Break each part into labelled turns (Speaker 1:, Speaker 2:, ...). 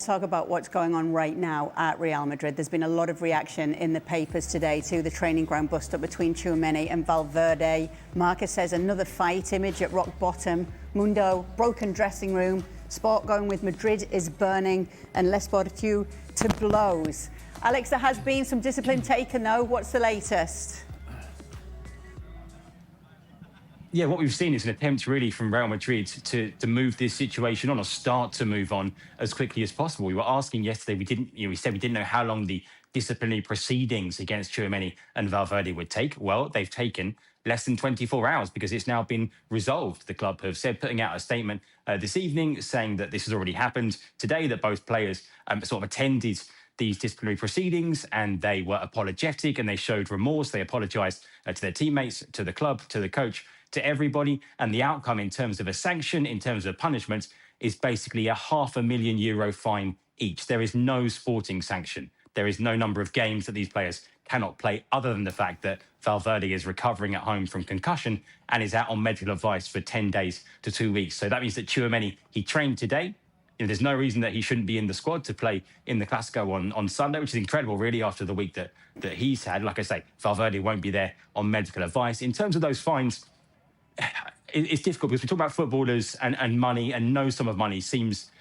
Speaker 1: talk about what's going on right now at Real Madrid. There's been a lot of reaction in the papers today to the training ground bust-up between Tchouaméni and Valverde. Marcus says another fight image at rock bottom. Mundo, broken dressing room. Sport going with Madrid is burning. And Les Sportius to blows. Alex, there has been some discipline taken, though. What's the latest?
Speaker 2: Yeah, what we've seen is an attempt really from Real Madrid to move this situation on, or start to move on as quickly as possible. We were asking yesterday, we said we didn't know how long the disciplinary proceedings against Tchouaméni and Valverde would take. Well, they've taken less than 24 hours because it's now been resolved. The club have said, putting out a statement this evening saying that this has already happened today, that both players sort of attended these disciplinary proceedings and they were apologetic and they showed remorse. They apologised to their teammates, to the club, to the coach, to everybody. And the outcome in terms of a sanction, in terms of punishment, is basically a €500,000 fine each. There is no sporting sanction. There is no number of games that these players cannot play other than the fact that Valverde is recovering at home from concussion and is out on medical advice for 10 days to 2 weeks. So that means that Tchouaméni, he trained today. There's no reason that he shouldn't be in the squad to play in the Clasico on Sunday, which is incredible, really, after the week that he's had. Like I say, Valverde won't be there on medical advice. In terms of those fines, it's difficult because we talk about footballers and money, and no sum of money seems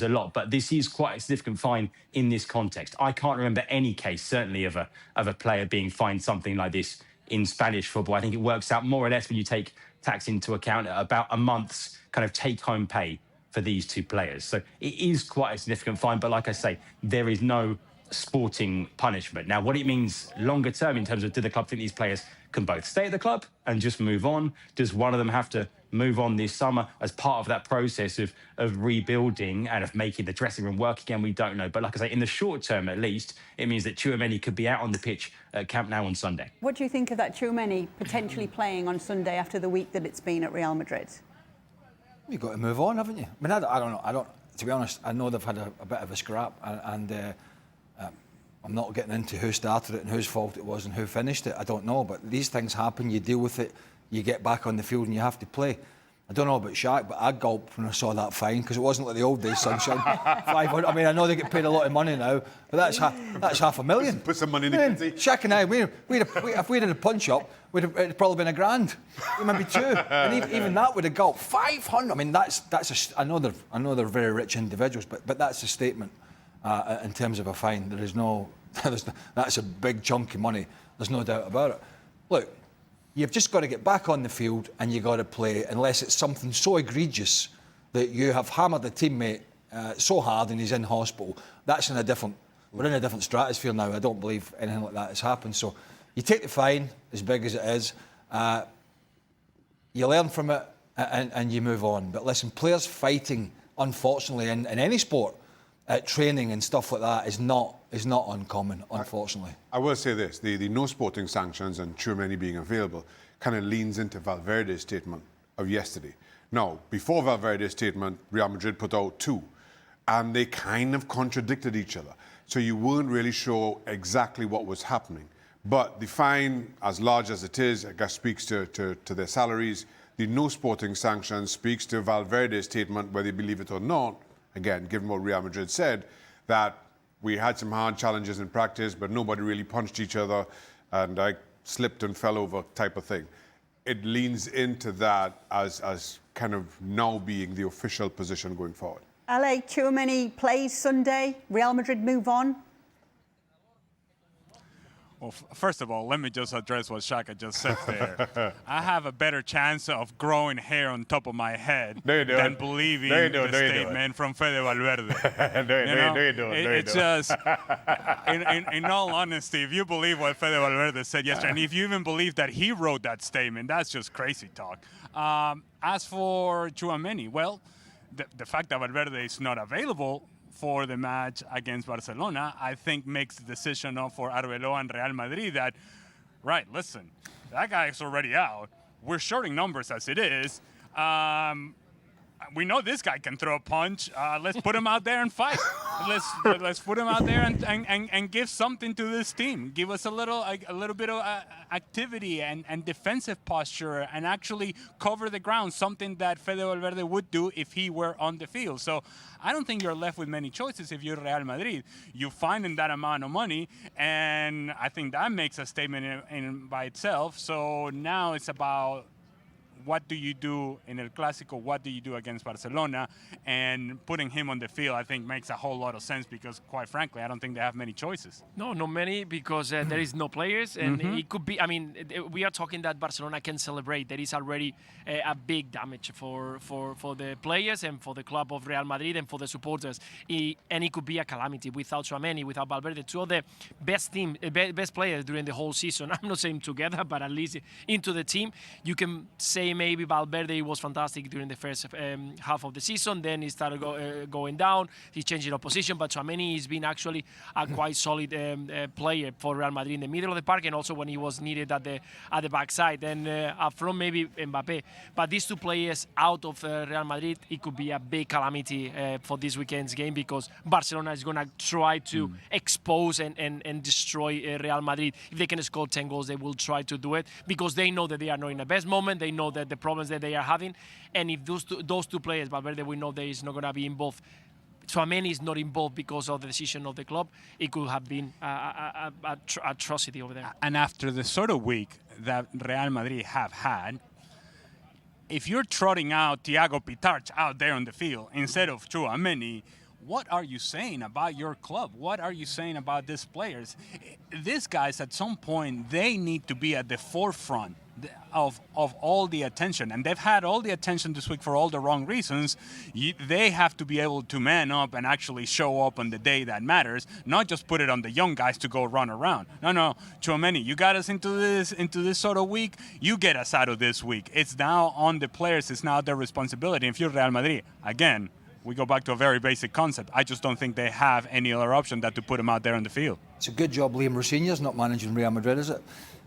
Speaker 2: a lot, but this is quite a significant fine in this context. I can't remember any case, certainly, of a player being fined something like this in Spanish football. I think it works out more or less, when you take tax into account, at about a month's kind of take-home pay for these two players. So it is quite a significant fine, but like I say, there is no sporting punishment. Now, what it means longer term in terms of, do the club think these players can both stay at the club and just move on? Does one of them have to move on this summer as part of that process of rebuilding and of making the dressing room work again? We don't know. But like I say, in the short term at least, it means that Tchouaméni could be out on the pitch at Camp Nou on Sunday.
Speaker 1: What do you think of that Tchouaméni potentially playing on Sunday after the week that it's been at Real Madrid?
Speaker 3: You've got to move on, haven't you? I mean, I don't know. To be honest, I know they've had a bit of a scrap, and I'm not getting into who started it and whose fault it was and who finished it. I don't know, but these things happen. You deal with it. You get back on the field and you have to play. I don't know about Shaq, but I gulped when I saw that fine, because it wasn't like the old days, sunshine. 500. I mean, I know they get paid a lot of money now, but that's $500,000.
Speaker 4: Put some money in the kitty.
Speaker 3: Shaq and I, if we'd had a punch-up, it'd probably been $1,000, maybe two, and even that would have gulped. 500. I mean, I know they're very rich individuals, but that's a statement in terms of a fine. There is no, that's a big chunk of money. There's no doubt about it. Look, you've just got to get back on the field and you got to play, unless it's something so egregious that you have hammered a teammate so hard and he's in hospital. That's we're in a different stratosphere now. I don't believe anything like that has happened. So you take the fine, as big as it is, you learn from it and you move on. But listen, players fighting, unfortunately, in any sport, training and stuff like that is not uncommon, unfortunately.
Speaker 4: I will say this, the no sporting sanctions and Tchouaméni being available kind of leans into Valverde's statement of yesterday. Now, before Valverde's statement, Real Madrid put out two, and they kind of contradicted each other. So you weren't really sure exactly what was happening. But the fine, as large as it is, I guess speaks to their salaries. The no sporting sanctions speaks to Valverde's statement, whether you believe it or not. Again, given what Real Madrid said, that we had some hard challenges in practice, but nobody really punched each other, and I slipped and fell over type of thing. It leans into that as kind of now being the official position going forward.
Speaker 1: Ale, Tchouaméni plays Sunday. Real Madrid move on.
Speaker 5: Well, first of all, let me just address what Shaka just said there. I have a better chance of growing hair on top of my head than believing the statement from Fede Valverde. It's just, in all honesty, if you believe what Fede Valverde said yesterday, and if you even believe that he wrote that statement, that's just crazy talk. As for Tchouaméni, well, the fact that Valverde is not available for the match against Barcelona, I think makes the decision for Arbeloa and Real Madrid that, right, listen, that guy's already out. We're shorting numbers as it is. We know this guy can throw a punch. Let's put him out there and fight. let's put him out there and give something to this team. Give us a little bit of activity and defensive posture, and actually cover the ground. Something that Fede Valverde would do if he were on the field. So I don't think you're left with many choices if you're Real Madrid. You find in that amount of money, and I think that makes a statement in by itself. So now it's about, what do you do in El Clásico? What do you do against Barcelona? And putting him on the field, I think, makes a whole lot of sense, because, quite frankly, I don't think they have many choices.
Speaker 6: No, not many, because there is no players. And it could be, I mean, we are talking that Barcelona can celebrate. There is already a big damage for the players and for the club of Real Madrid and for the supporters. And it could be a calamity without TCHOUAMÉNI, without Valverde, two of the best players during the whole season. I'm not saying together, but at least into the team. You can say maybe Valverde was fantastic during the first half of the season. Then he started going down. He changed the position, but TCHOUAMÉNI has been actually a quite solid player for Real Madrid in the middle of the park, and also when he was needed at the backside. And up front, maybe Mbappé. But these two players out of Real Madrid, it could be a big calamity for this weekend's game, because Barcelona is going to try to expose and destroy Real Madrid. If they can score 10 goals, they will try to do it, because they know that they are not in the best moment. They know that the problems that they are having, and if those two players, Valverde, we know that is not going to be involved. TCHOUAMÉNI is not involved because of the decision of the club. It could have been a atrocity over there.
Speaker 5: And after the sort of week that Real Madrid have had, if you're trotting out Thiago Pitarch out there on the field instead of TCHOUAMÉNI, what are you saying about your club? What are you saying about these players? These guys, at some point, they need to be at the forefront of all the attention, and they've had all the attention this week for all the wrong reasons. They have to be able to man up and actually show up on the day that matters, not just put it on the young guys to go run around. No, TCHOUAMÉNI, you got us into this sort of week. You get us out of this week. It's now on the players. It's now their responsibility. If you're Real Madrid, again, we go back to a very basic concept. I just don't think they have any other option than to put him out there on the field.
Speaker 3: It's a good job Liam Rossinia's not managing Real Madrid, is it?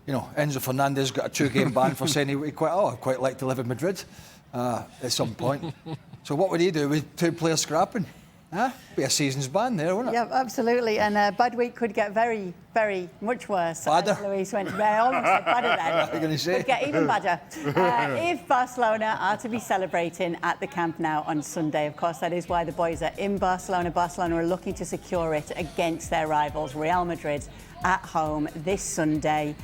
Speaker 3: You know, Enzo Fernandez got a 2-game ban for saying I'd quite like to live in Madrid at some point. So what would he do with two players scrapping? Huh? Be a season's ban there, wouldn't it?
Speaker 1: Yeah, absolutely. And bad week could get very, very much worse.
Speaker 3: Badder.
Speaker 1: Luis went almost said badder then.
Speaker 3: What are you going to say?
Speaker 1: Could get even badder. If Barcelona are to be celebrating at the Camp Nou on Sunday, of course, that is why the boys are in Barcelona. Barcelona are looking to secure it against their rivals, Real Madrid, at home this Sunday.